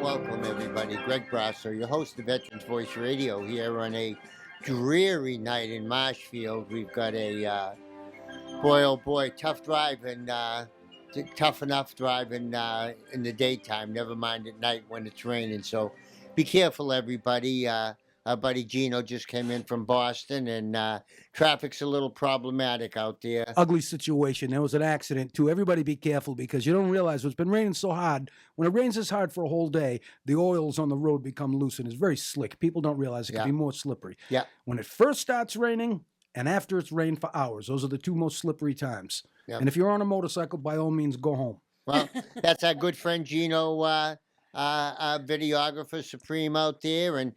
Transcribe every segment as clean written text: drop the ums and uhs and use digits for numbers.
welcome everybody. Greg Brasso, your host of Veterans Voice Radio, here on a dreary night in Marshfield. We've got a boy, oh boy, tough driving, tough enough driving in the daytime. Never mind at night when it's raining. So be careful, everybody. Our buddy Gino just came in from Boston, and traffic's a little problematic out there. Ugly situation. There was an accident too. Everybody be careful because you don't realize it's been raining so hard. When it rains this hard for a whole day, the oils on the road become loose and it's very slick. People don't realize it can be more slippery. Yeah. When it first starts raining and after it's rained for hours, those are the two most slippery times. Yeah. And if you're on a motorcycle, by all means, go home. Well, that's our good friend Gino, videographer supreme out there, and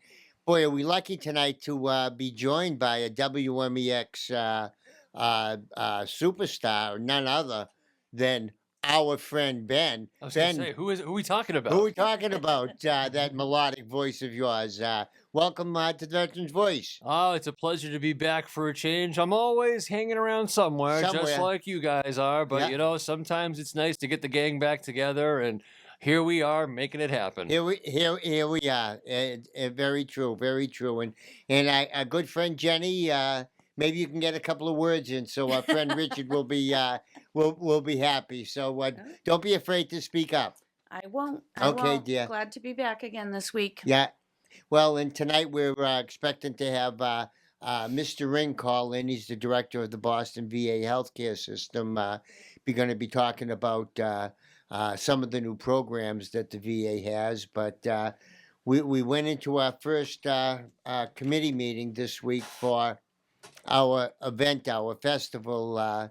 boy, are we lucky tonight to be joined by a WMEX superstar, none other than our friend Ben. I was going to say, who are we talking about? Who are we talking about? That melodic voice of yours. Welcome to the Veterans Voice. Oh, it's a pleasure to be back for a change. I'm always hanging around somewhere. Just like you guys are. But, you know, sometimes it's nice to get the gang back together, and here we are making it happen. Here we are. Very true, very true. And our good friend Jenny, maybe you can get a couple of words in, so our friend Richard will be happy. So don't be afraid to speak up. I won't. Okay, dear. Glad to be back again this week. Yeah. Well, and tonight we're expecting to have Mr. Ring call in. He's the director of the Boston VA healthcare system. We're going to be talking about some of the new programs that the VA has. But we went into our first committee meeting this week for our event, our festival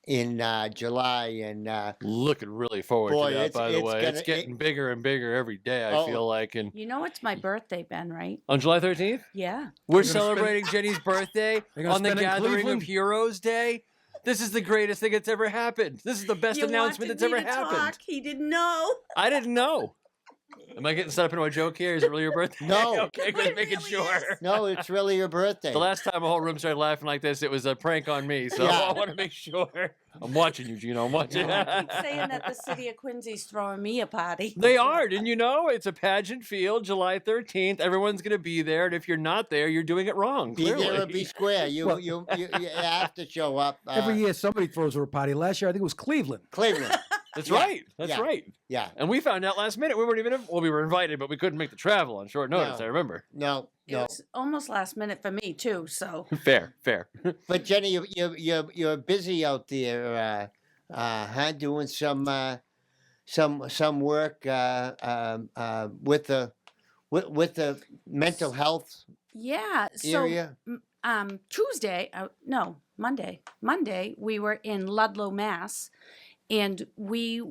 in July, and looking really forward to that, by the way. It's getting bigger and bigger every day, I feel like. And you know it's my birthday, Ben, right? on July 13th? Yeah. We're celebrating Jenny's birthday on the Gathering of Heroes Day. This is the greatest thing that's ever happened. This is the best announcement that's ever happened. He didn't know. I didn't know. Am I getting set up into a joke here? Is it really your birthday? No. Okay, just making sure. No, it's really your birthday. The last time a whole room started laughing like this, it was a prank on me. So I want to make sure. I'm watching you, Gino. I'm watching. I keep saying that the city of Quincy's throwing me a party. They are. And you know, it's a pageant field, July 13th. Everyone's going to be there. And if you're not there, you're doing it wrong. Be Clearly. there or be square. You have to show up. Every year somebody throws her a party. Last year I think it was Cleveland. That's right. That's right. Yeah. And we found out last minute. We weren't even, we were invited, but we couldn't make the travel on short notice. I remember. No. It was almost last minute for me too. So fair. But Jenny, you're busy out there, doing some work with the mental health area. So Monday we were in Ludlow, Mass. And we,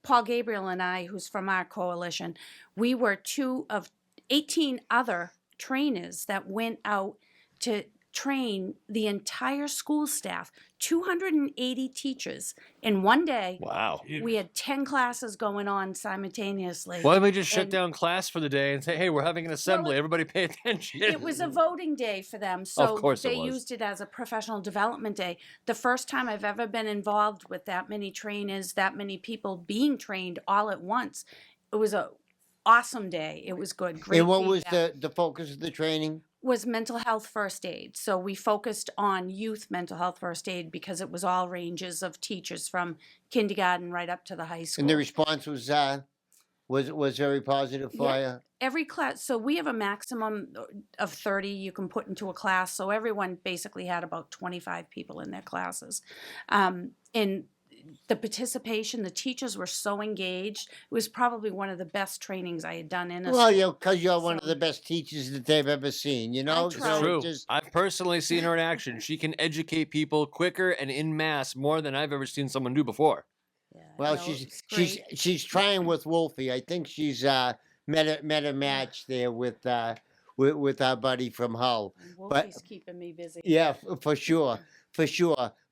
Paul Gabriel and I, who's from our coalition, we were 2 of 18 other trainers that went out to train the entire school staff, 280 teachers in one day. Wow. We had 10 classes going on simultaneously. Why don't we just shut down class for the day and say, hey, we're having an assembly. Everybody pay attention. It was a voting day for them, so of course they used it as a professional development day. The first time I've ever been involved with that many trainers, that many people being trained all at once. It was a awesome day. It was good. Great And what was feedback. the focus of the training? Was mental health first aid. So we focused on youth mental health first aid because it was all ranges of teachers from kindergarten right up to the high school. And the response was very positive for you? Every class, so we have a maximum of 30 you can put into a class. So everyone basically had about 25 people in their classes. And the participation, the teachers were so engaged. It was probably one of the best trainings I had done in a Well, school. because you're one of the best teachers that they've ever seen, you know? I try. It's true. Just, I've personally seen her in action. She can educate people quicker and in mass more than I've ever seen someone do before. Yeah, well, no, she's trying with Wolfie. I think she's met a match there with our buddy from Hull. Wolfie's keeping me busy. Yeah, for sure.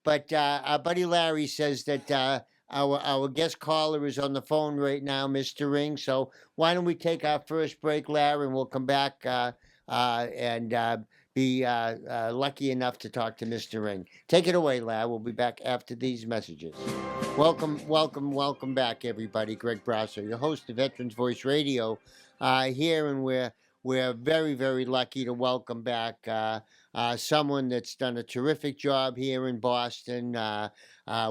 But our buddy Larry says that our guest caller is on the phone right now, Mr. Ring. So why don't we take our first break, Larry, and we'll come back and be lucky enough to talk to Mr. Ring. Take it away, lad. We'll be back after these messages. Welcome back, everybody. Greg Brasso, your host of Veterans Voice Radio, here, and we're very, very lucky to welcome back someone that's done a terrific job here in Boston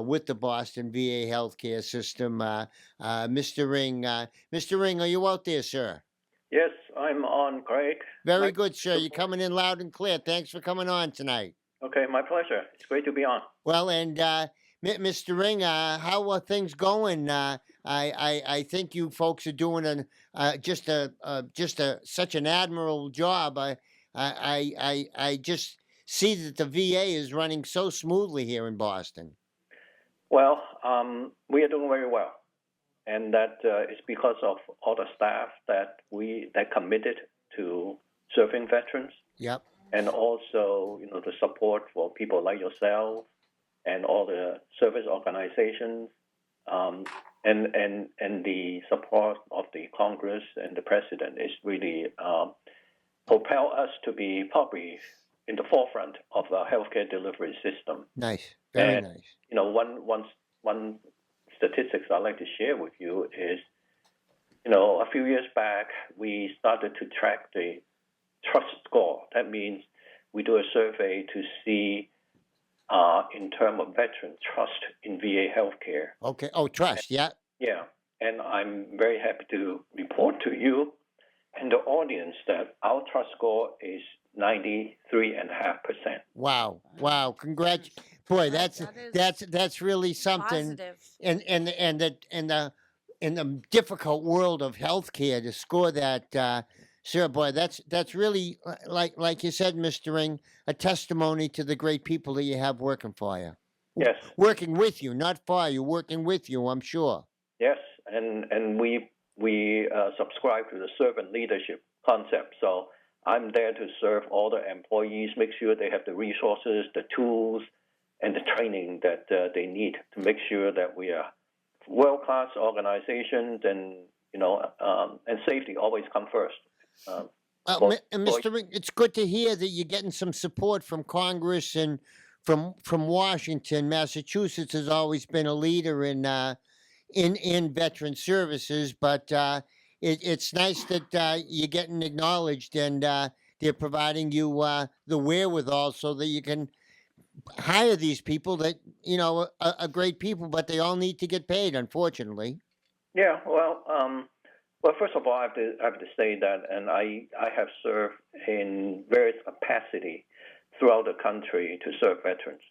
with the Boston VA healthcare system, Mr. Ring. Mr. Ring, are you out there, sir? Yes, I'm on, Craig. Very good, sir. You're coming in loud and clear. Thanks for coming on tonight. Okay, my pleasure. It's great to be on. Well, and Mr. Ring, how are things going? I think you folks are doing just such an admirable job. I just see that the VA is running so smoothly here in Boston. Well, we are doing very well, and that is because of all the staff that committed to serving veterans. Yep. And also, the support for people like yourself and all the service organizations, and the support of the Congress and the President is really propel us to be probably in the forefront of the healthcare delivery system. Nice, very nice. One statistics I'd like to share with you is, a few years back we started to track the trust score. That means we do a survey to see, in terms of veteran trust in VA healthcare. Okay. Oh, trust. Yeah. Yeah. And I'm very happy to report to you and the audience that our trust score is 93.5%. Wow. Congrats. Boy, that's really something. Positive. And in the difficult world of healthcare to score that, sir, boy, that's really, like you said, Mr. Ring, a testimony to the great people that you have working for you. Yes. Working with you, not for you, working with you, I'm sure. Yes, and we subscribe to the servant leadership concept. So I'm there to serve all the employees, make sure they have the resources, the tools, and the training that they need to make sure that we are world-class organizations, and and safety always come first. Mr. Ring, it's good to hear that you're getting some support from Congress and from Washington. Massachusetts has always been a leader in veteran services, but it's nice that you're getting acknowledged, and they're providing you the wherewithal so that you can hire these people that are great people, but they all need to get paid, unfortunately. Yeah, well, first of all, I have to say that, and I have served in various capacity throughout the country to serve veterans.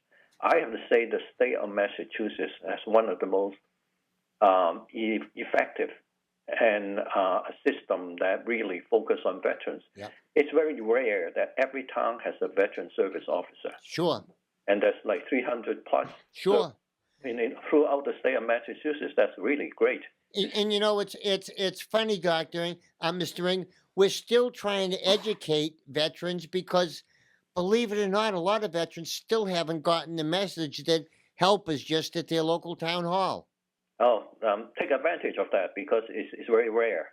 I have to say the state of Massachusetts has one of the most effective and a system that really focus on veterans. Yeah. It's very rare that every town has a veteran service officer. Sure. And that's like 300 plus. Sure. So, throughout the state of Massachusetts, that's really great. And it's funny, Doctor, Mr. Ring, we're still trying to educate veterans because, believe it or not, a lot of veterans still haven't gotten the message that help is just at their local town hall. Oh, take advantage of that because it's very rare,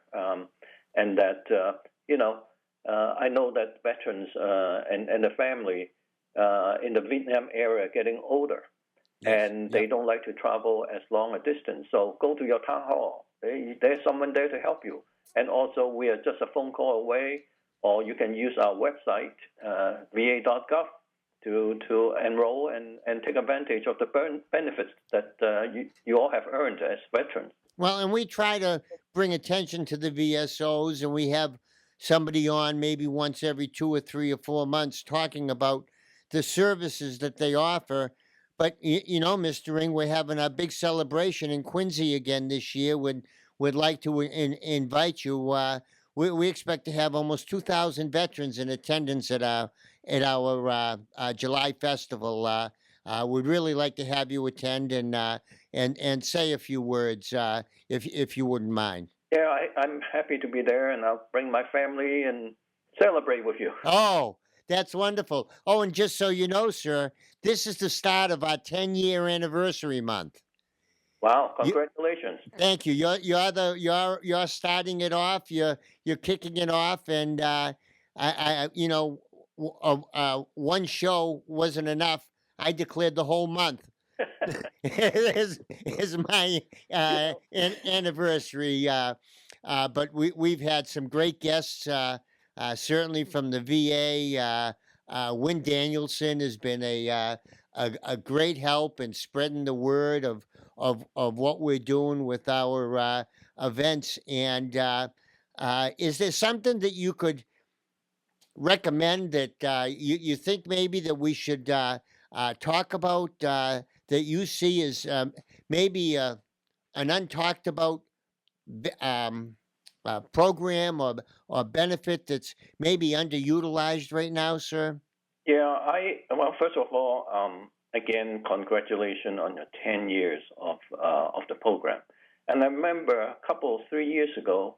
and that I know that veterans and the family in the Vietnam area are getting older. Yes. And they don't like to travel as long a distance. So go to your town hall. There's someone there to help you. And also, we are just a phone call away, or you can use our website, va.gov, to enroll and take advantage of the benefits that you all have earned as veterans. Well, and we try to bring attention to the VSOs, and we have somebody on maybe once every 2 or 3 or 4 months talking about the services that they offer. But, Mr. Ring, we're having a big celebration in Quincy again this year. We'd like to invite you. We expect to have almost 2,000 veterans in attendance at our July festival. We'd really like to have you attend and say a few words, if you wouldn't mind. Yeah, I'm happy to be there, and I'll bring my family and celebrate with you. Oh, that's wonderful. Oh, and just so you know, sir, this is the start of our 10-year anniversary month. Wow! Congratulations. Thank you. You're starting it off. You're kicking it off, and one show wasn't enough. I declared the whole month is my anniversary. But we've had some great guests, certainly from the VA. Wynn Danielson has been a great help in spreading the word of what we're doing with our events. And is there something that you could recommend that you think maybe that we should talk about that you see as maybe an untalked about program or benefit that's maybe underutilized right now, sir? Yeah, well, first of all, again, congratulations on your 10 years of the program. And I remember 3 years ago,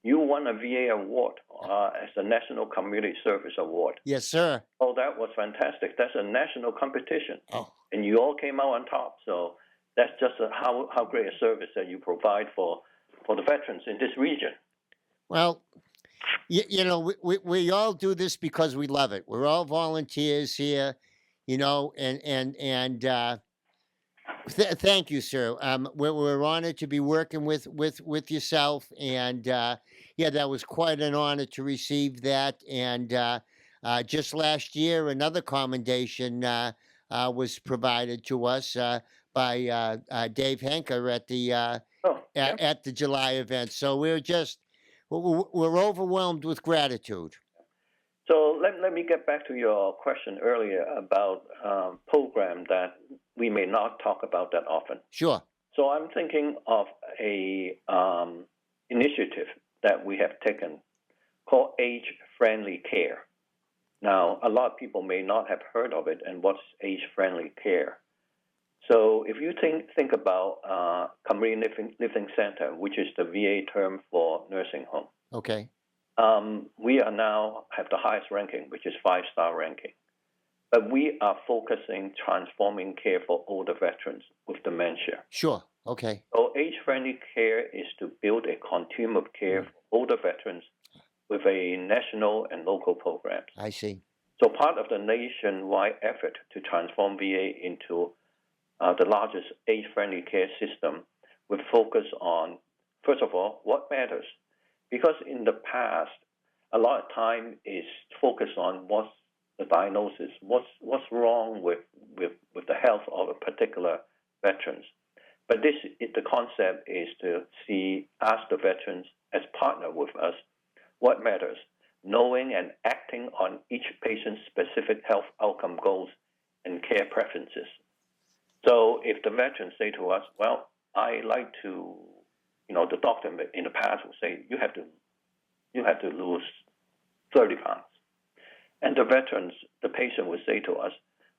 you won a VA award as a National Community Service Award. Yes, sir. Oh, that was fantastic. That's a national competition. Oh. And you all came out on top. So that's just how great a service that you provide for the veterans in this region. Well, you know, we all do this because we love it. We're all volunteers here, you know, and thank you, sir. We're honored to be working with yourself, and yeah, that was quite an honor to receive that. And just last year, another commendation was provided to us by Dave Henker at the at the July event. So we're overwhelmed with gratitude. So let me get back to your question earlier about program that we may not talk about that often. Sure. So I'm thinking of a initiative that we have taken called Age-Friendly Care. Now, a lot of people may not have heard of it, and what's age-friendly care? So if you think about community living center, which is the VA term for nursing home. Okay. We are now have the highest ranking, which is 5-star ranking. But we are focusing transforming care for older veterans with dementia. Sure. Okay. So age-friendly care is to build a continuum of care for older veterans with a national and local programs. I see. So part of the nationwide effort to transform VA into the largest age-friendly care system with focus on, first of all, what matters. Because in the past, a lot of time is focused on what's the diagnosis, what's wrong with the health of a particular veterans. But the concept is to ask the veterans as partner with us what matters, knowing and acting on each patient's specific health outcome goals and care preferences. So if the veterans say to us, well, I like to, the doctor in the past will say, you have to lose 30 pounds. And the patient would say to us,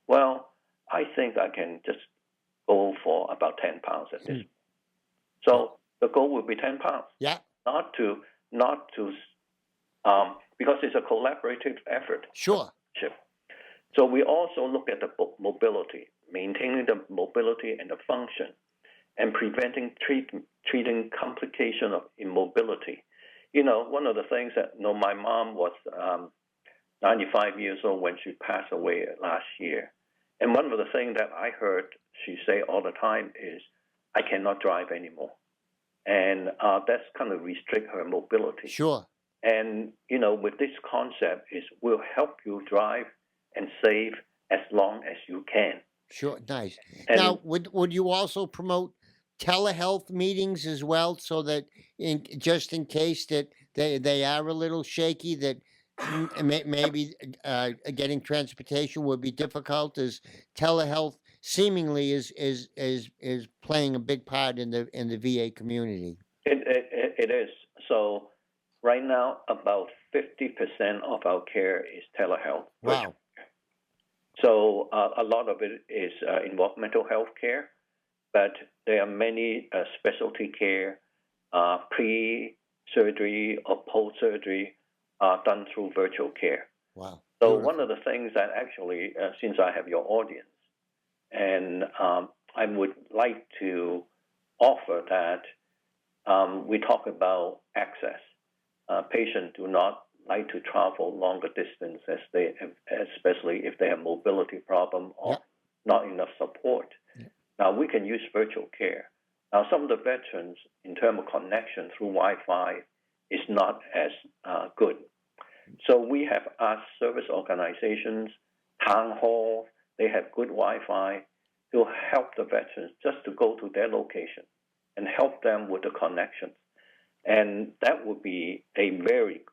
well, I think I can just go for about 10 pounds at this. So the goal will be 10 pounds. Yeah. Not to, because it's a collaborative effort. Sure. So we also look at the mobility, maintaining the mobility and the function, and preventing treating complication of immobility. One of the things that, my mom was 95 years old when she passed away last year. And one of the things that I heard she say all the time is, I cannot drive anymore. And that's kind of restrict her mobility. Sure. And, with this concept is we'll help you drive and save as long as you can. Sure. Nice. And now, would you also promote telehealth meetings as well, so that just in case that they are a little shaky, that maybe getting transportation would be difficult, as telehealth seemingly is playing a big part in the VA community? It is. So right now, about 50% of our care is telehealth. Wow. So a lot of it is involved mental health care, but there are many specialty care, pre-surgery or post-surgery done through virtual care. Wow. So Beautiful. one of the things that actually, since I have your audience, and I would like to offer that we talk about access. Patients do not like to travel longer distance, especially if they have mobility problem or not enough support. Now we can use virtual care. Now some of the veterans, in terms of connection through Wi-Fi, is not as good. So we have asked service organizations, town halls, they have good Wi-Fi, to help the veterans just to go to their location and help them with the connections. And that would be a very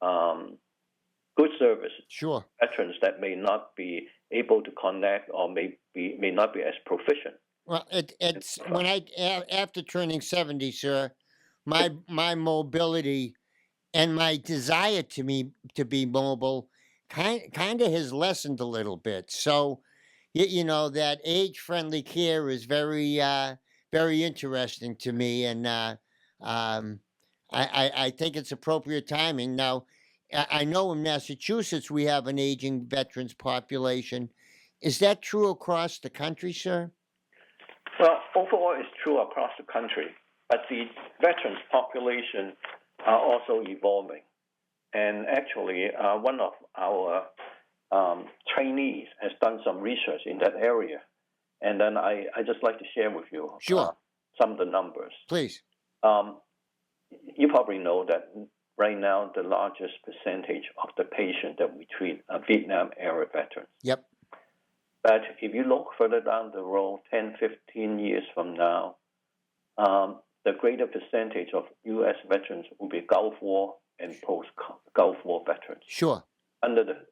good service. Sure. Veterans that may not be able to connect or may not be as proficient. Well, it's when after turning 70, sir, my mobility and my desire to be mobile kind of has lessened a little bit. So, you know, that age-friendly care is very very interesting to me, and I think it's appropriate timing. Now, I know in Massachusetts we have an aging veterans population. Is that true across the country, sir? Well, overall, it's true across the country, but the veterans population are also evolving. And actually, one of our trainees has done some research in that area. And then I just like to share with you some of the numbers. Please. You probably know that right now the largest percentage of the patients that we treat are Vietnam-era veterans. Yep. But if you look further down the road, 10, 15 years from now, the greater percentage of U.S. veterans will be Gulf War and post-Gulf War veterans. Sure. Under the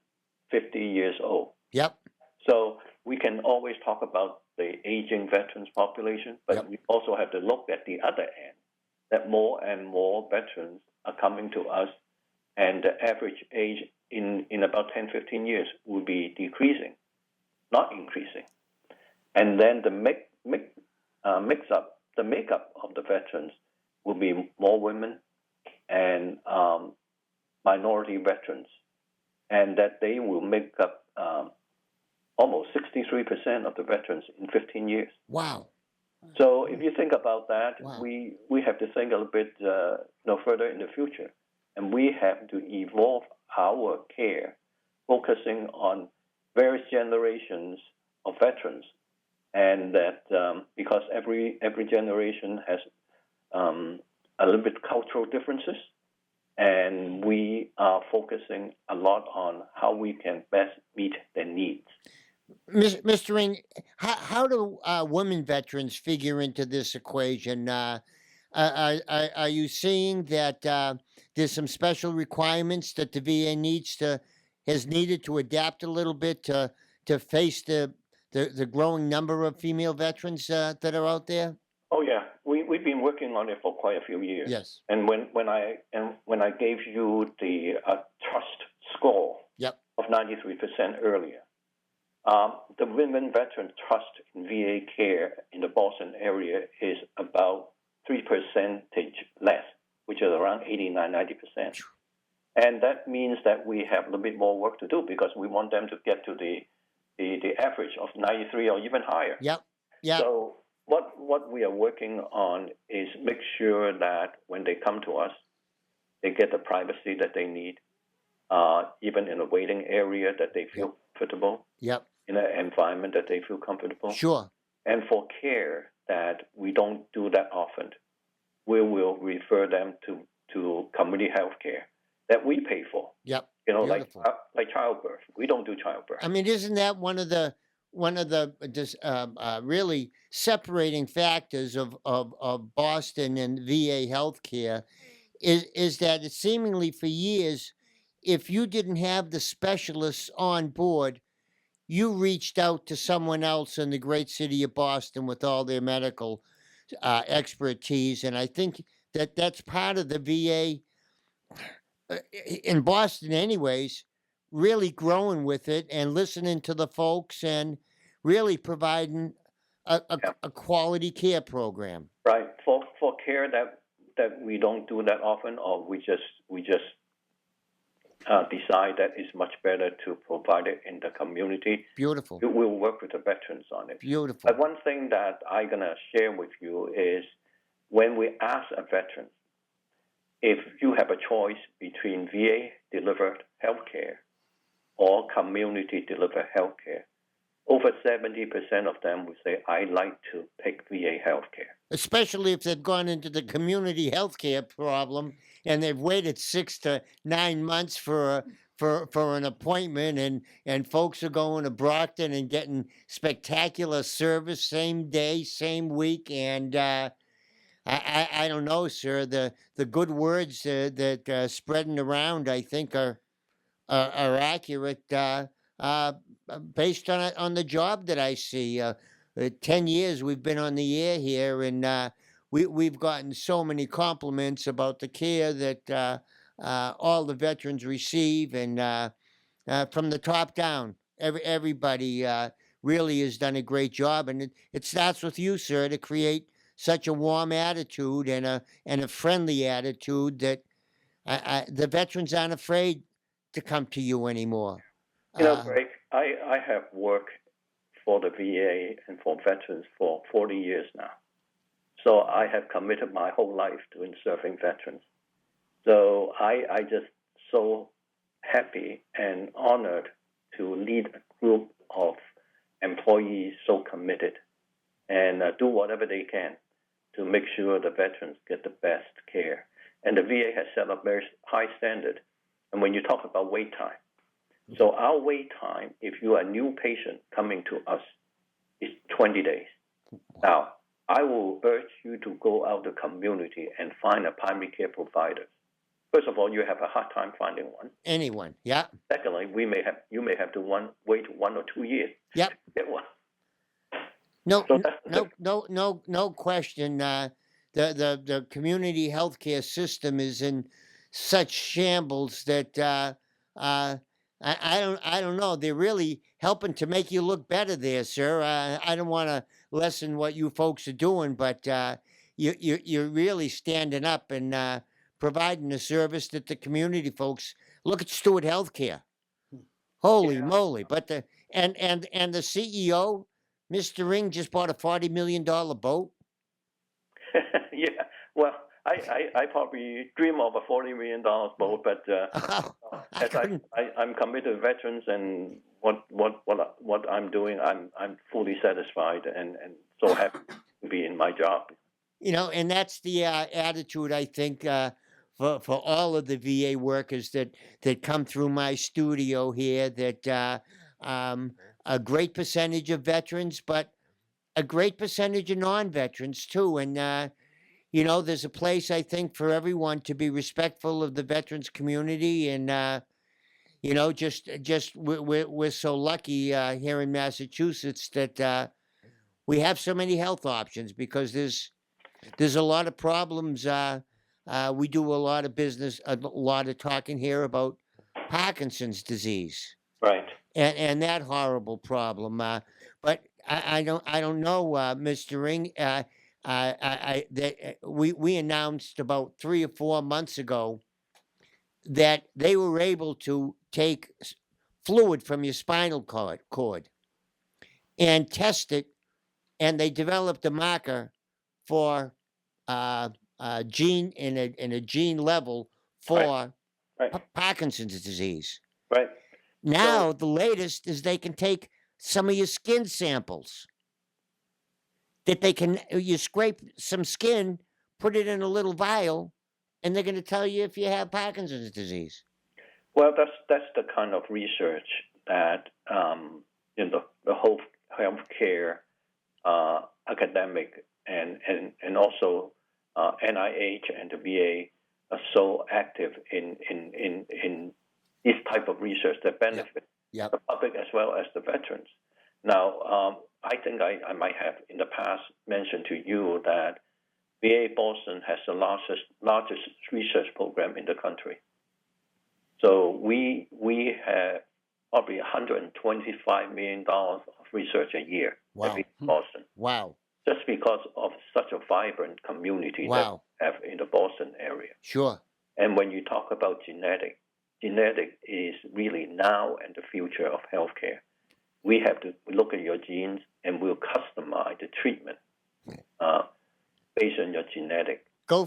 50 years old. Yep. So we can always talk about the aging veterans population, but we also have to look at the other end, that more and more veterans are coming to us, and the average age in about 10, 15 years will be decreasing, not increasing. And then the makeup of the veterans will be more women and minority veterans, and that they will make up almost 63% of the veterans in 15 years. Wow. So if you think about that, wow. we have to think a little bit further in the future. And we have to evolve our care, focusing on various generations of veterans. And that because every generation has a little bit cultural differences, and we are focusing a lot on how we can best meet their needs. Mr. Ring, how do women veterans figure into this equation? Are you seeing that there's some special requirements that the VA has needed to adapt a little bit to face the growing number of female veterans that are out there? Oh yeah, we've been working on it for quite a few years. Yes. And when I gave you the trust score of 93% earlier, the women veteran trust in VA care in the Boston area is about 3% less, which is around 89-90%. And that means that we have a little bit more work to do because we want them to get to the average of 93 or even higher. Yep. Yeah. So what we are working on is make sure that when they come to us, they get the privacy that they need, even in a waiting area that they feel comfortable. Yep. In an environment that they feel comfortable. Sure. And for care that we don't do that often, we will refer them to community health care that we pay for. Yep. You know, beautiful. like childbirth. We don't do childbirth. I mean, isn't that one of the really separating factors of Boston and VA healthcare is that it seemingly for years, if you didn't have the specialists on board, you reached out to someone else in the great city of Boston with all their medical expertise. And I think that's part of the VA, in Boston anyways, really growing with it and listening to the folks and really providing a quality care program. Right. For care that we don't do that often, or we just decide that it's much better to provide it in the community. Beautiful. We'll work with the veterans on it. Beautiful. But one thing that I'm going to share with you is when we ask a veteran, if you have a choice between VA delivered healthcare or community delivered healthcare, over 70% of them would say, I like to pick VA healthcare. Especially if they've gone into the community healthcare problem and they've waited 6 to 9 months for an appointment, and folks are going to Brockton and getting spectacular service same day, same week, and I don't know, sir. The good words that spreading around, I think, are accurate based on the job that I see. 10 years we've been on the air here, and we've gotten so many compliments about the care that all the veterans receive, and from the top down, everybody really has done a great job, and it starts with you, sir, to create such a warm attitude and a friendly attitude that the veterans aren't afraid to come to you anymore. Greg, I have worked for the VA and for veterans for 40 years now. So I have committed my whole life to serving veterans. So I just so happy and honored to lead a group of employees so committed and do whatever they can to make sure the veterans get the best care. And the VA has set up very high standard. And when you talk about wait time, so our wait time, if you are a new patient coming to us, is 20 days. Now, I will urge you to go out to the community and find a primary care provider. First of all, you have a hard time finding one. Anyone, yeah. Secondly, you may have to wait 1 or 2 years Yep. to get one. No question. The community healthcare system is in such shambles that I don't know. They're really helping to make you look better there, sir. I don't want to lessen what you folks are doing, but you're really standing up and providing a service that the community folks look at. Stewart Healthcare. Holy moly! But the CEO, Mr. Ring, just bought a $40 million boat. Yeah. Well, I probably dream of a $40 million boat, but as I'm committed to veterans and what I'm doing, I'm fully satisfied and so happy to be in my job. And that's the attitude, I think, for all of the VA workers that come through my studio here. That a great percentage of veterans, but a great percentage of non-veterans too, and there's a place, I think, for everyone to be respectful of the veterans community. And, we're so lucky here in Massachusetts that we have so many health options, because there's a lot of problems. We do a lot of business, a lot of talking here about Parkinson's disease. Right. And that horrible problem. But I don't know, Mr. Ring. We announced about 3 or 4 months ago that they were able to take fluid from your spinal cord and test it, and they developed a marker for gene in a gene level for Parkinson's disease. Right. Now the latest is they can take some of your skin samples. That you scrape some skin, put it in a little vial, and they're going to tell you if you have Parkinson's disease. Well, that's the kind of research that the whole healthcare academic and also NIH and the VA are so active in this type of research that benefits the public as well as the veterans. Now, I think I might have in the past mentioned to you that VA Boston has the largest research program in the country. So we have probably $125 million of research a year at VA Boston. Wow. Just because of such a vibrant community that we have in the Boston area. Sure. And when you talk about genetic is really now and the future of healthcare. We have to look at your genes and we'll customize the treatment based on your genetic. Go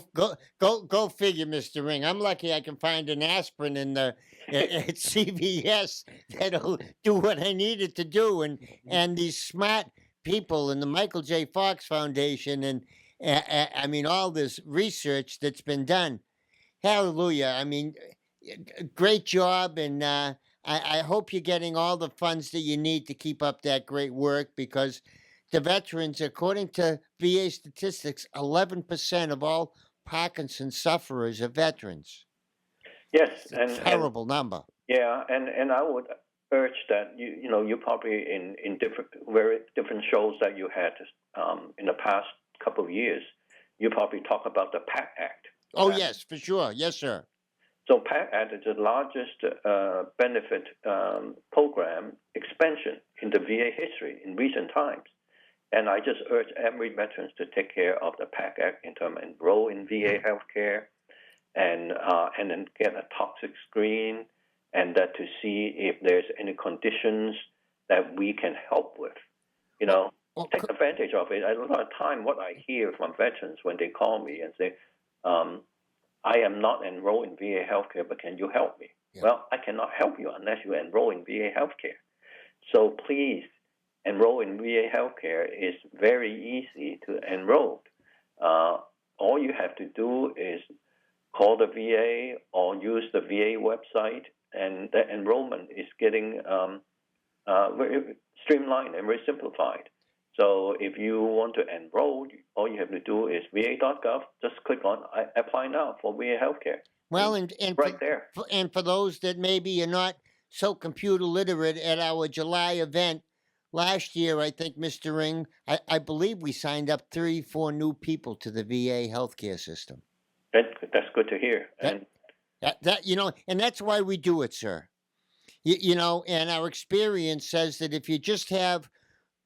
figure, Mr. Ring. I'm lucky I can find an aspirin in the at CVS that'll do what I need it to do, and these smart people in the Michael J. Fox Foundation, and I mean all this research that's been done. Hallelujah! I mean, great job, and I hope you're getting all the funds that you need to keep up that great work because the veterans, according to VA statistics, 11% of all Parkinson's sufferers are veterans. Yes, It's a terrible number. Yeah, and I would urge that you probably in very different shows that you had in the past couple of years, you probably talk about the PACT Act. Oh yes, for sure. Yes, sir. So PACT Act is the largest benefit program expansion in the VA history in recent times. And I just urge every veteran to take care of the PACT Act in terms of enroll in VA healthcare and then get a toxic screen and that to see if there's any conditions that we can help with. Take advantage of it. A lot of time what I hear from veterans when they call me and say, I am not enrolled in VA healthcare, but can you help me? Yeah. Well, I cannot help you unless you enroll in VA healthcare. So please enroll in VA healthcare. Is very easy to enroll. All you have to do is call the VA or use the VA website, and the enrollment is getting very streamlined and very simplified. So if you want to enroll, all you have to do is va.gov. Just click on apply now for VA healthcare. Well, and right there. And for those that maybe are not so computer literate, at our July event last year, I think, Mr. Ring, I believe we signed up 34 new people to the VA healthcare system. That's good to hear. And and that's why we do it, sir. And our experience says that if you just have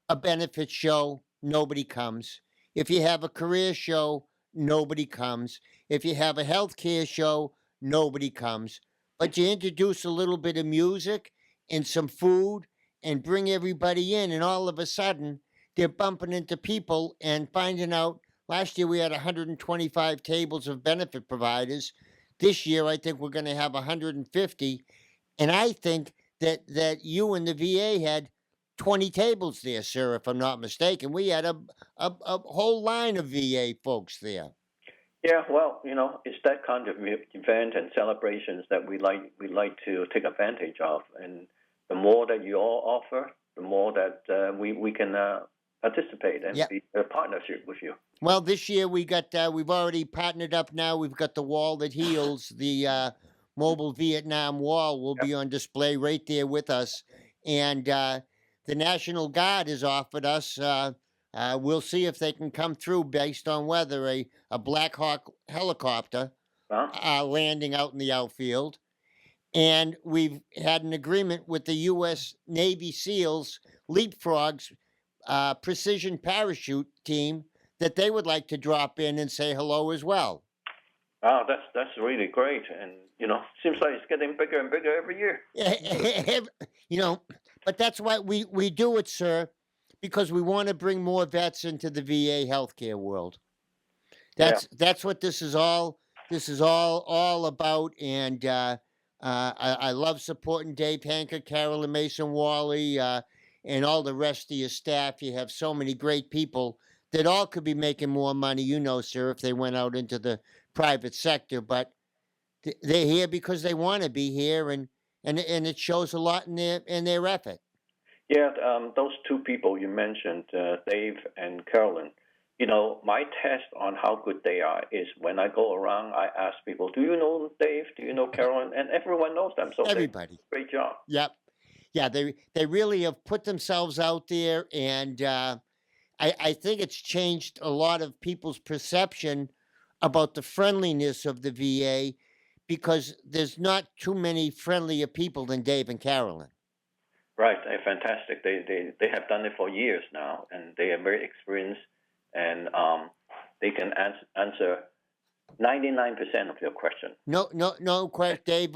a benefit show, nobody comes. If you have a career show, nobody comes. If you have a healthcare show, nobody comes. But you introduce a little bit of music and some food and bring everybody in, and all of a sudden they're bumping into people and finding out. Last year we had 125 tables of benefit providers. This year I think we're going to have 150, and I think that you and the VA had 20 tables there, sir, if I'm not mistaken. We had a whole line of VA folks there. Yeah, well, it's that kind of event and celebrations that we like to take advantage of. And the more that you all offer, the more that we can participate and be a partnership with you. Well, this year we've already partnered up now. We've got the wall that heals. The mobile Vietnam wall will be on display right there with us. And the National Guard has offered us, we'll see if they can come through based on weather, a Black Hawk helicopter landing out in the outfield. And we've had an agreement with the U.S. Navy SEALs Leapfrogs precision parachute team that they would like to drop in and say hello as well. Oh, that's really great. And, seems like it's getting bigger and bigger every year. But that's why we do it, sir, because we want to bring more vets into the VA healthcare world. That's what this is all about. And I love supporting Dave Hancock, Carolyn Mason Wally, and all the rest of your staff. You have so many great people that all could be making more money, sir, if they went out into the private sector. But they're here because they want to be here, and it shows a lot in their effort. Yeah, those two people you mentioned, Dave and Carolyn, my test on how good they are is when I go around, I ask people, do you know Dave? Do you know Carolyn? And everyone knows them. So everybody. Great job. Yep. Yeah, they really have put themselves out there, and I think it's changed a lot of people's perception about the friendliness of the VA, because there's not too many friendlier people than Dave and Carolyn. Right, they're fantastic. They have done it for years now, and they are very experienced, and they can answer 99% of your question. No question. Dave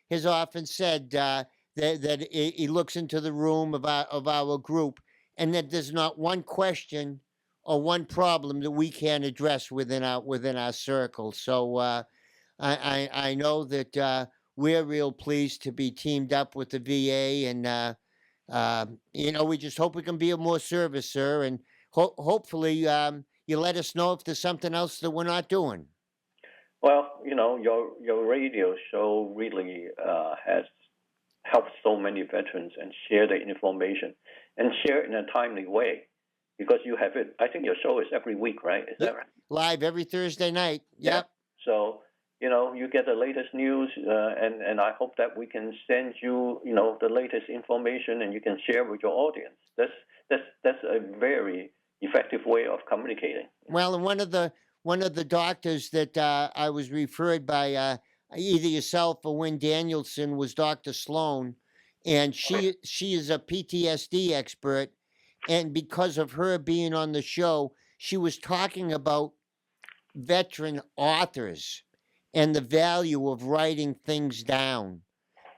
has often said that he looks into the room of our group, and that there's not one question one problem that we can address within our circle. So I know that we're real pleased to be teamed up with the VA, and we just hope we can be of more service, sir, and hopefully you let us know if there's something else that we're not doing. Well, your radio show really has helped so many veterans and share the information and share it in a timely way, because you have it. I think your show is every week, right? Is that right? Live every Thursday night. Yep. Yeah. So you get the latest news, and I hope that we can send you, the latest information, and you can share with your audience. That's a very effective way of communicating. Well, and one of the doctors that I was referred by either yourself or Wynn Danielson was Dr. Sloan, and she is a PTSD expert, and because of her being on the show, she was talking about veteran authors and the value of writing things down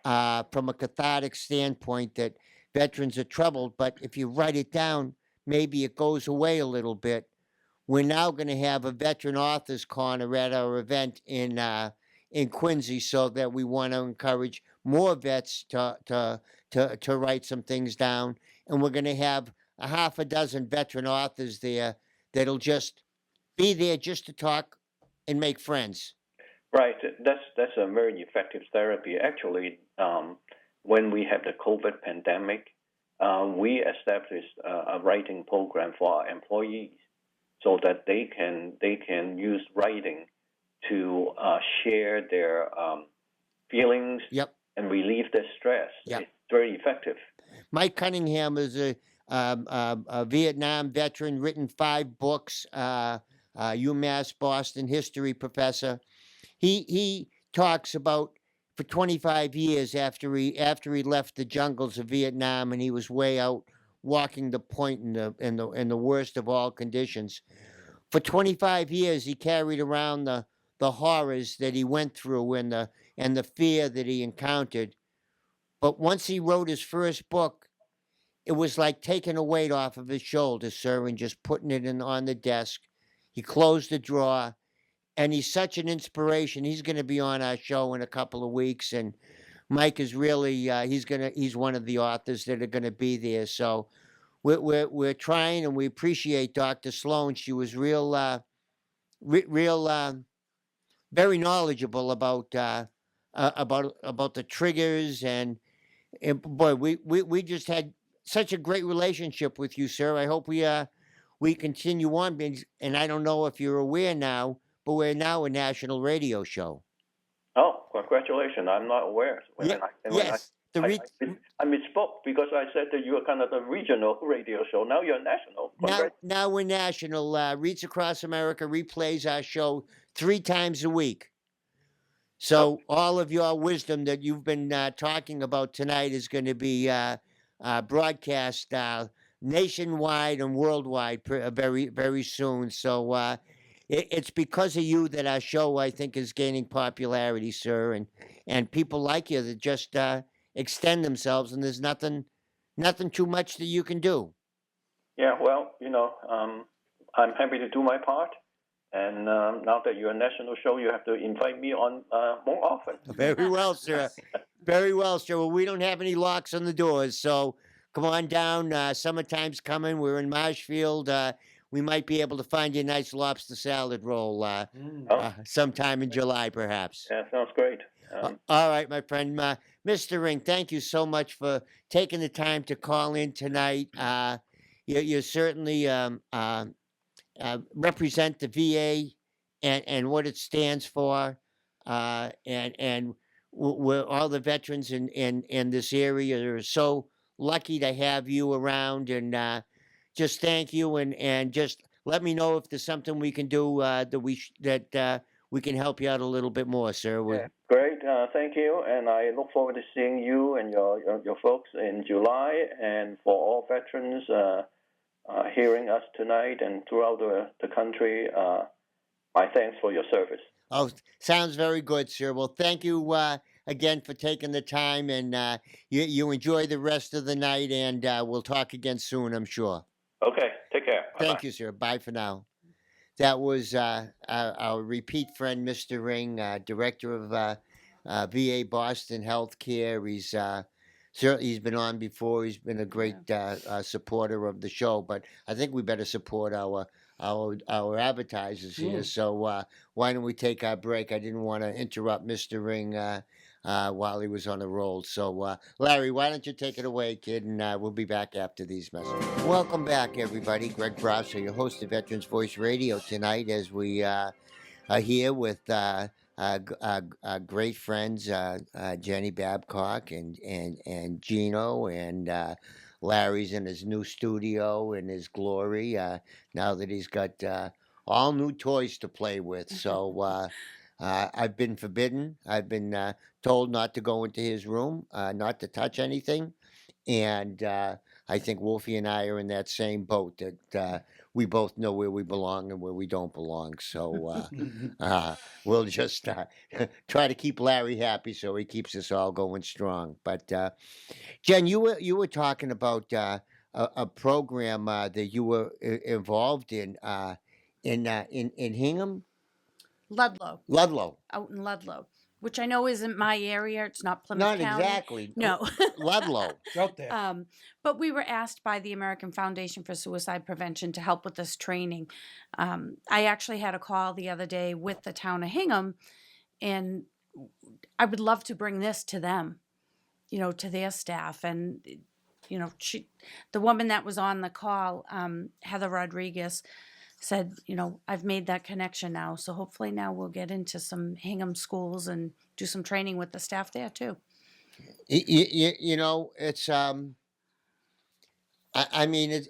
from a cathartic standpoint, that veterans are troubled, but if you write it down, maybe it goes away a little bit. We're now going to have a veteran authors corner at our event in Quincy, so that we want to encourage more vets to write some things down, and we're going to have a half a dozen veteran authors there that'll just be there just to talk and make friends. Right. That's a very effective therapy. Actually, when we had the COVID pandemic, we established a writing program for our employees, so that they can use writing to share their feelings. Yep. And relieve their stress. Yep. It's very effective. Mike Cunningham is a Vietnam veteran, written 5 books, UMass Boston history professor. He talks about, for 25 years after he left the jungles of Vietnam, and he was way out walking the point in the worst of all conditions. For 25 years, he carried around the horrors that he went through and the fear that he encountered. But once he wrote his first book, it was like taking a weight off of his shoulders, sir, and just putting it on the desk. He closed the drawer, and he's such an inspiration. He's going to be on our show in a couple of weeks, and Mike is really he's one of the authors that are going to be there. So we're trying, and we appreciate Dr. Sloan. She was real very knowledgeable about the triggers, and boy, we just had such a great relationship with you, sir. I hope we continue on, and I don't know if you're aware now, but we're now a national radio show. Oh, congratulations! I'm not aware. I misspoke, because I said that you were kind of a regional radio show. Now you're national. Now we're national. Reach Across America replays our show 3 times a week. So all of your wisdom that you've been talking about tonight is going to be broadcast nationwide and worldwide very, very soon. So it's because of you that our show, I think, is gaining popularity, sir, and people like you that just extend themselves, and there's nothing too much that you can do. Yeah, well, I'm happy to do my part. And now that you're a national show, you have to invite me on more often. Very well, sir. Very well, sir. Well, we don't have any locks on the doors, so come on down. Summertime's coming. We're in Marshfield. We might be able to find you a nice lobster salad roll sometime in July, perhaps. Yeah, sounds great. All right, my friend. Mr. Ring, thank you so much for taking the time to call in tonight. You certainly represent the VA and what it stands for, and we're all the veterans in this area are so lucky to have you around, and just thank you, and just let me know if there's something we can do that we can help you out a little bit more, sir. Yeah. Great, thank you, and I look forward to seeing you and your folks in July, and for all veterans hearing us tonight and throughout the country, my thanks for your service. Oh, sounds very good, sir. Well, thank you again for taking the time, and you enjoy the rest of the night, and we'll talk again soon, I'm sure. Okay, take care. Thank you, sir. Bye for now. That was our repeat friend, Mr. Ring, director of VA Boston Healthcare. Certainly he's been on before. He's been a great supporter of the show. But I think we better support our advertisers here. So why don't we take our break? I didn't want to interrupt Mr. Ring while he was on a roll. So Larry, why don't you take it away, kid, and we'll be back after these messages. Welcome back, everybody. Greg Brasso, your host of Veterans Voice Radio tonight, as we are here with great friends, Jenny Babcock and Gino, and Larry's in his new studio in his glory. Now that he's got all new toys to play with, so I've been forbidden. I've been told not to go into his room, not to touch anything, and I think Wolfie and I are in that same boat, that we both know where we belong and where we don't belong. So we'll just try to keep Larry happy so he keeps us all going strong. But Jen, you were talking about a program that you were involved in Hingham? Ludlow, Ludlow. out in Ludlow, which I know isn't my area. It's not Plymouth Not County. exactly. No. Ludlow. It's out there. But we were asked by the American Foundation for Suicide Prevention to help with this training. I actually had a call the other day with the town of Hingham, and I would love to bring this to them, to their staff. And, the woman that was on the call, Heather Rodriguez, said, I've made that connection now. So hopefully now we'll get into some Hingham schools and do some training with the staff there too. It's I mean, is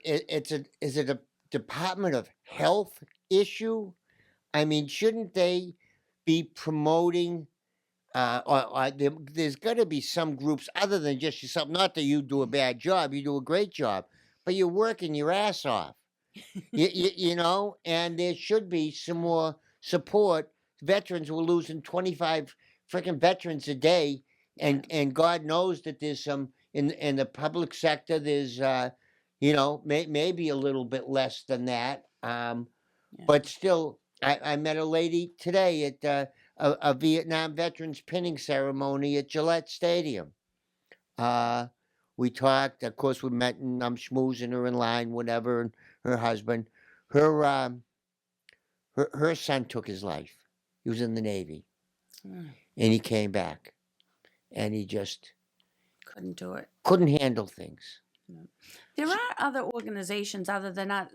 it a Department of Health issue? I mean, shouldn't they be promoting? There's got to be some groups other than just yourself. Not that you do a bad job, you do a great job, but you're working your ass off. And there should be some more support. Veterans, we're losing 25 freaking veterans a day, and God knows that there's some in the public sector. There's maybe a little bit less than that, but still, I met a lady today at a Vietnam veterans pinning ceremony at Gillette Stadium. We talked. Of course, we met, and I'm schmoozing her in line, whatever. And her husband, her son took his life. He was in the Navy, and he came back, and he just Couldn't do it. couldn't handle things. There are other organizations other than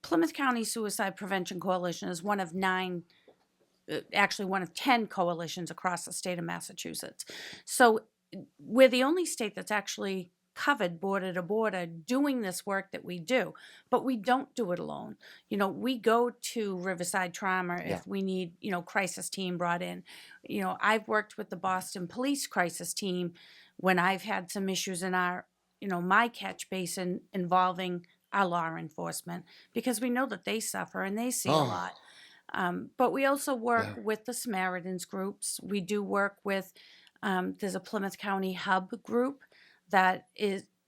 Plymouth County Suicide Prevention Coalition is one of 9, actually one of 10 coalitions across the state of Massachusetts. So we're the only state that's actually covered border to border doing this work that we do, but we don't do it alone. We go to Riverside Trauma if we need, crisis team brought in. I've worked with the Boston Police crisis team when I've had some issues in our, my catch basin involving our law enforcement, because we know that they suffer and they see a lot. But we also work with the Samaritans groups. We do work with, there's a Plymouth County Hub group that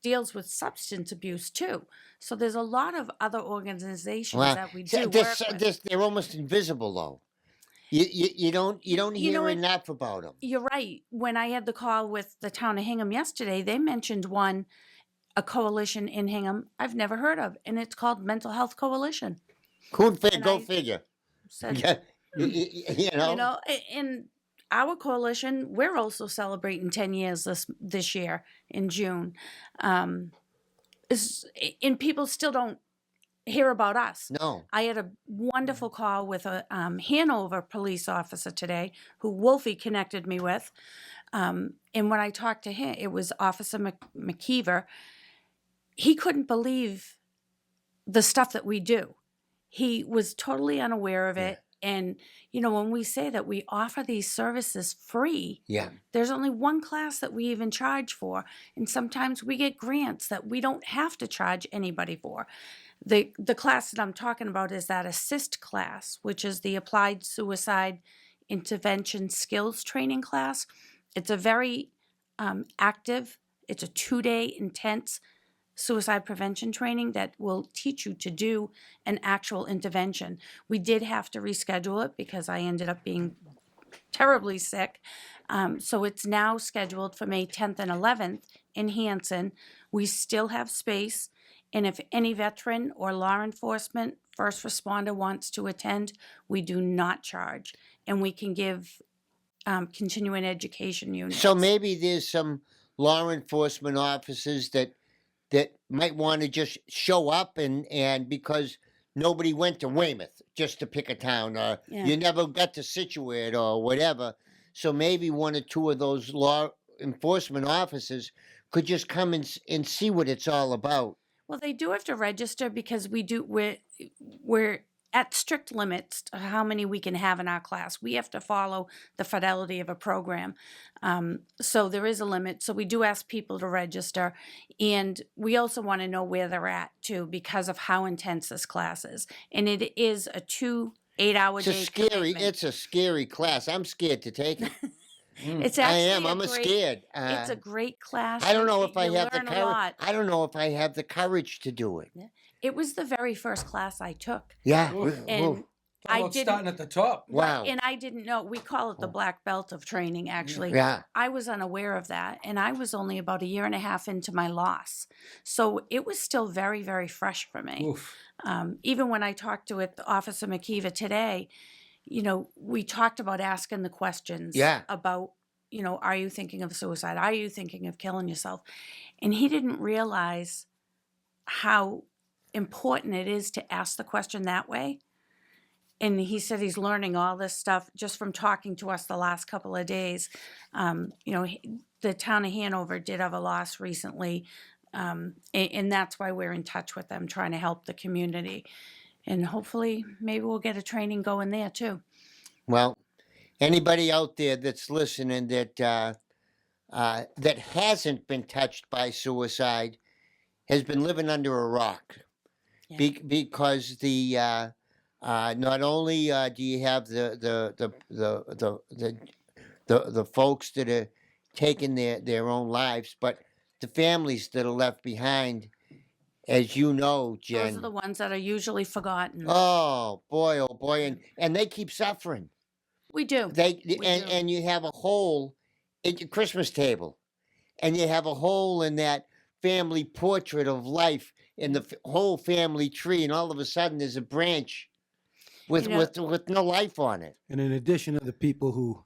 deals with substance abuse too. So there's a lot of other organizations that we do work with. They're almost invisible, though. You don't hear enough about them. You're right. When I had the call with the town of Hingham yesterday, they mentioned a coalition in Hingham I've never heard of, and it's called Mental Health Coalition. Go figure. Said, in our coalition, we're also celebrating 10 years this year in June. And people still don't hear about us. No. I had a wonderful call with a Hanover police officer today who Wolfie connected me with. And when I talked to him, it was Officer McKeever. He couldn't believe the stuff that we do. He was totally unaware of it. And, when we say that we offer these services free, there's only one class that we even charge for. And sometimes we get grants that we don't have to charge anybody for. The class that I'm talking about is that ASSIST class, which is the Applied Suicide Intervention Skills Training class. It's a very active, it's a 2-day intense suicide prevention training that will teach you to do an actual intervention. We did have to reschedule it because I ended up being terribly sick. So it's now scheduled for May 10th and 11th in Hanson. We still have space. And if any veteran or law enforcement first responder wants to attend, we do not charge. And we can give continuing education units. So maybe there's some law enforcement officers that might want to just show up and because nobody went to Weymouth, just to pick a town, or Yeah. you never got to Situate or whatever. So maybe one or two of those law enforcement officers could just come and see what it's all about. Well, they do have to register because we're at strict limits to how many we can have in our class. We have to follow the fidelity of a program. So there is a limit. So we do ask people to register. And we also want to know where they're at, too, because of how intense this class is. And it is a 2 8-hour It's day a scary. commitment. It's a scary class. I'm scared to take it. It's I actually am. I'm great, scared. it's a great class. I don't know and if I you have the learn a courage. lot. I don't know if I have the courage to do it. It was the very first class I took. Yeah. Oof. And Oof. How I about didn't. starting at the top? Wow. And I didn't know. We call it the black belt of training, actually. Yeah. I was unaware of that. And I was only about 1.5 years into my loss. So it was still very, very fresh for me. Oof. Even when I talked with Officer McKeever today, we talked about asking the questions Yeah. about, are you thinking of suicide? Are you thinking of killing yourself? And he didn't realize how important it is to ask the question that way. And he said he's learning all this stuff just from talking to us the last couple of days. The town of Hanover did have a loss recently, and that's why we're in touch with them, trying to help the community. And hopefully, maybe we'll get a training going there too. Well, anybody out there that's listening that hasn't been touched by suicide has been living under a rock. Yeah. Because not only do you have the folks that are taking their own lives, but the families that are left behind, as you know, Jen. Those are the ones that are usually forgotten. Oh boy, and they keep suffering. We do. They do. and you have a hole at your Christmas table, and you have a hole in that family portrait of life in the whole family tree, and all of a sudden there's a branch with no life on it. And in addition to the people who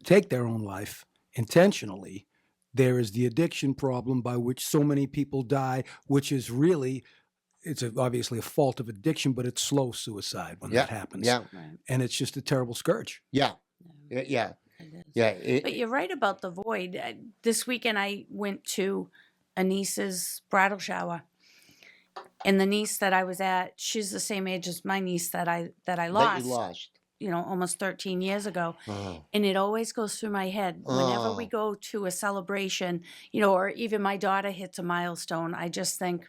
take their own life intentionally, there is the addiction problem by which so many people die, which is really, obviously a fault of addiction, but it's slow suicide when that happens. Yeah, Right. And it's just a terrible scourge. yeah. It is. Yeah. But you're right about the void. This weekend I went to a niece's bridal shower. And the niece that I was at, she's the same age as my niece that I That lost, you lost. almost 13 years ago. Oh. And it always goes through my head whenever we Oh. go to a celebration, or even my daughter hits a milestone. I just think,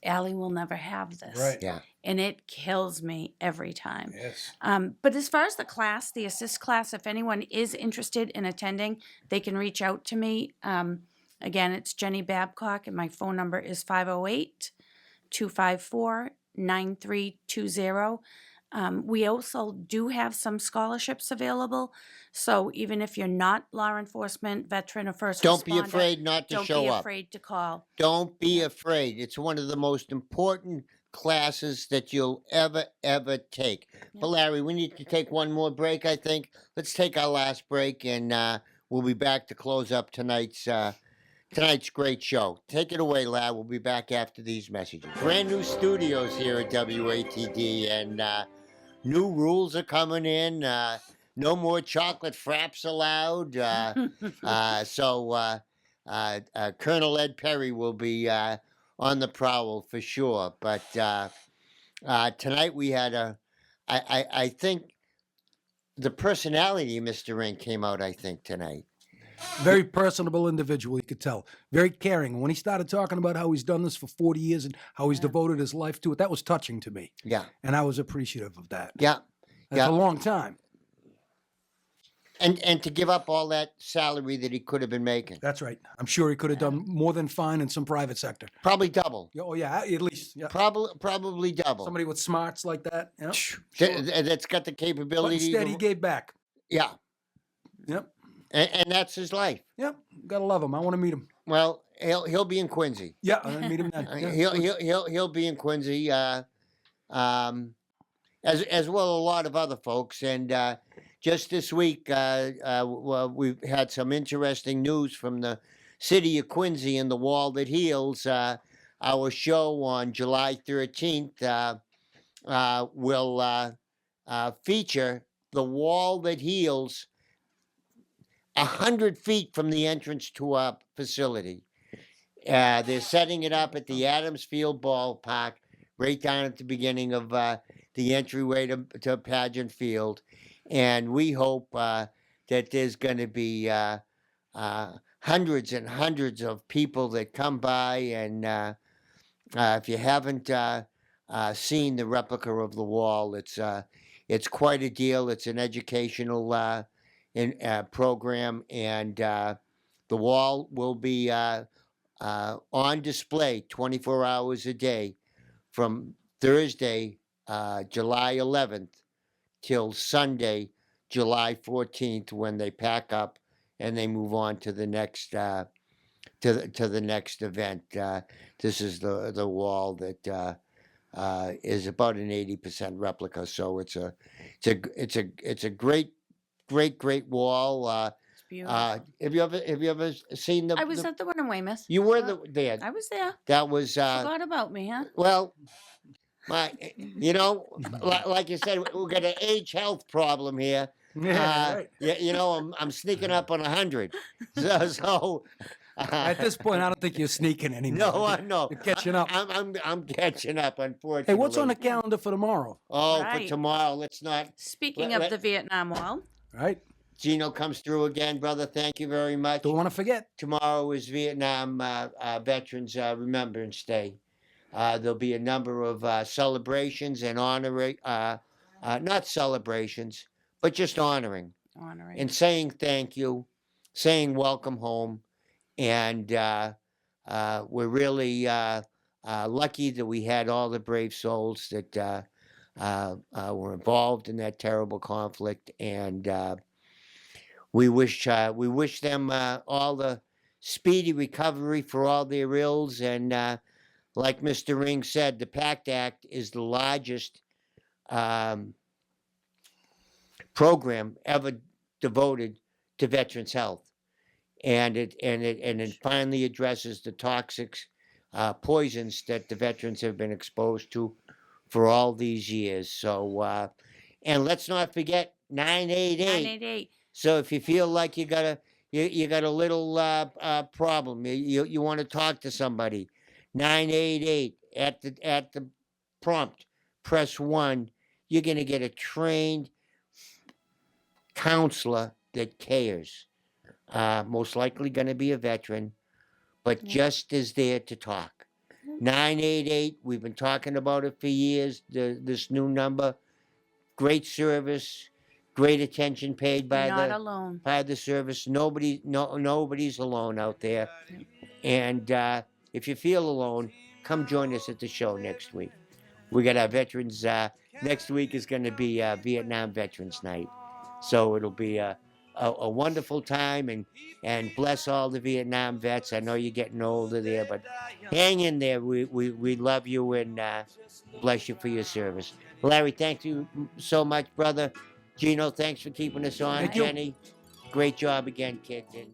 Allie will never have this. Right. Yeah. And it kills me every time. Yes. But as far as the class, the assist class, if anyone is interested in attending, they can reach out to me. Again, it's Jenny Babcock, and my phone number is 508-254-9320. We also do have some scholarships available. So even if you're not law enforcement, veteran, or first Don't be responder, afraid not to don't show be up. afraid to call. Don't be afraid. It's one of the most important classes that you'll ever take. But Larry, we need to take one more break, I think. Let's take our last break, and we'll be back to close up tonight's great show. Take it away, Larry. We'll be back after these messages. Brand new studios here at WATD, and new rules are coming in. No more chocolate fraps allowed. So Colonel Ed Perry will be on the prowl for sure. But tonight we had I think the personality of Mr. Ring came out, I think, tonight. Very personable individual, you could tell. Very caring. When he started talking about how he's done this for 40 years and how he's devoted his life to it, that was touching to me. Yeah. And I was appreciative of that. Yeah. That's Yeah. a long time. And to give up all that salary that he could have been making. That's right. I'm sure he could have done more than fine in some private sector. Probably double. Yeah, oh yeah, at least. Yeah. Probably double. Somebody with smarts like that. Yeah. That's got the But capability. instead, he gave back. Yeah. Yep. And that's his life. Yep. Gotta love him. I want to meet him. Well, he'll be in Quincy. Yeah, I'll meet him then. Yeah. He'll be in Quincy. As well a lot of other folks. And just this week, well, we've had some interesting news from the city of Quincy and the Wall That Heals. Our show on July 13th will feature the Wall That Heals 100 feet from the entrance to our facility. They're setting it up at the Adams Field Ballpark, right down at the beginning of the entryway to Pageant Field. And we hope that there's going to be hundreds and hundreds of people that come by. And if you haven't seen the replica of the wall, it's quite a deal. It's an educational program, and the wall will be on display 24 hours a day from Thursday, July 11th, till Sunday, July 14th, when they pack up and they move on to the next to the next event. This is the wall that is about an 80% replica, so it's a great wall. It's beautiful. Have you ever seen the? I was at the one in Weymouth. You were Uh, there. I was there. That was Forgot about me, huh? well. Like you said, we've got an age health problem here. Yeah, right. I'm sneaking up on 100. So At this point, I don't think you're sneaking anymore. no, no, You're catching up. I'm catching up. Unfortunately. Hey, what's on the calendar for tomorrow? Oh, Right. for tomorrow. Let's not. Speaking Let- of the Vietnam Wall, Right? Gino comes through again, brother. Thank you very much. Don't want to forget. Tomorrow is Vietnam Veterans Remembrance Day. There'll be a number of celebrations and honoring, not celebrations, but just honoring honoring. and saying thank you, saying welcome home. And we're really lucky that we had all the brave souls that were involved in that terrible conflict. And we wish them all the speedy recovery for all their ills. And like Mr. Ring said, the PACT Act is the largest program ever devoted to veterans' health, and it finally addresses the toxic poisons that the veterans have been exposed to for all these years. So, and let's not forget 988. 988. So if you feel like you got a little problem, you want to talk to somebody, 988 at the prompt, press 1. You're going to get a trained counselor that cares. Most likely going to be a veteran, but Yeah. just is there to talk. 988. We've been talking about it for years. This new number, great service, great attention paid by You're not the alone. by the service. Nobody's alone out there. And if you feel alone, come join us at the show next week. We got our veterans. Next week is going to be Vietnam Veterans Night, so it'll be a wonderful time. And bless all the Vietnam vets. I know you're getting older there, but hang in there. We love you and bless you for your service. Larry, thank you so much, brother. Gino, thanks for keeping us on. Thank you. Jenny, great job again, kid. And,